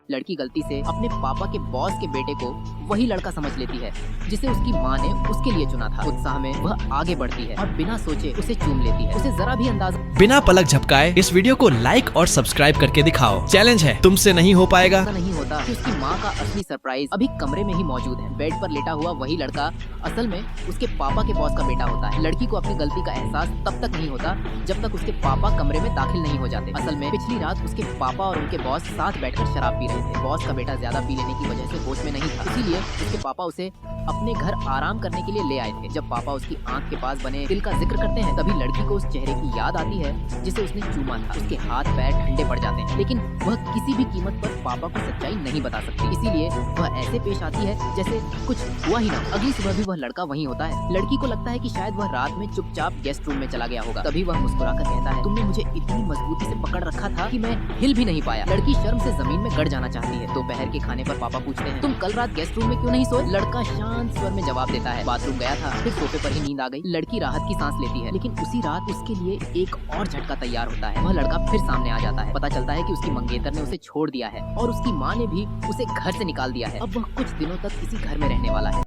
लड़की गलती से अपने पापा के बॉस के बेटे को वही लड़का समझ लेती है जिसे उसकी माँ ने उसके लिए चुना था। उत्साह में वह आगे बढ़ती है और बिना सोचे उसे चूम लेती है। उसे जरा भी अंदाजा बिना पलक झपकाए इस वीडियो को लाइक और सब्सक्राइब करके दिखाओ। चैलेंज है, तुमसे नहीं हो पाएगा। नहीं होता कि उसकी माँ का असली सरप्राइज अभी कमरे में ही मौजूद है। बेड पर लेटा हुआ वही लड़का असल में उसके पापा के बॉस का बेटा होता है। लड़की को अपनी गलती का एहसास तब तक नहीं होता जब तक उसके पापा कमरे में दाखिल नहीं हो जाते। असल में पिछली रात उसके पापा और उनके बॉस साथ बैठकर शराब पी रहे थे। बॉस का बेटा ज्यादा पी लेने की वजह से होश में नहीं था, इसीलिए उसके पापा उसे अपने घर आराम करने के लिए ले आए थे। जब पापा उसकी आंख के पास बने तिल का जिक्र करते हैं तभी लड़की को उस चेहरे की याद आती है जिसे उसने चूमा था। उसके हाथ पैर ठंडे पड़ जाते हैं, लेकिन वह किसी भी कीमत पर पापा को सच्चाई नहीं बता सकती। इसीलिए वह ऐसे पेश आती है जैसे कुछ हुआ ही ना। अगली सुबह भी वह लड़का वहीं होता है। लड़की को लगता है कि शायद वह रात में चुपचाप गेस्ट रूम में चला गया होगा। तभी वह मुस्कुराकर कहता है, तुमने मुझे इतनी मजबूती से पकड़ रखा था कि मैं हिल भी नहीं पाया। लड़की शर्म से जमीन में गड़ जाना चाहती है। दोपहर के खाने पर पापा पूछते हैं, तुम कल रात गेस्ट रूम में क्यों नहीं सोए? लड़का शांत स्वर में जवाब देता है, बाथरूम गया था, फिर सोफे पर ही नींद आ गई। लड़की राहत की सांस लेती है, लेकिन उसी रात उसके लिए एक और झटका तैयार होता है। वह लड़का फिर सामने आ जाता है। पता चलता है कि उसकी मंगेतर ने उसे छोड़ दिया है और उसकी माँ ने भी उसे घर से निकाल दिया है। अब वह कुछ दिनों तक इसी घर में रहने वाला है।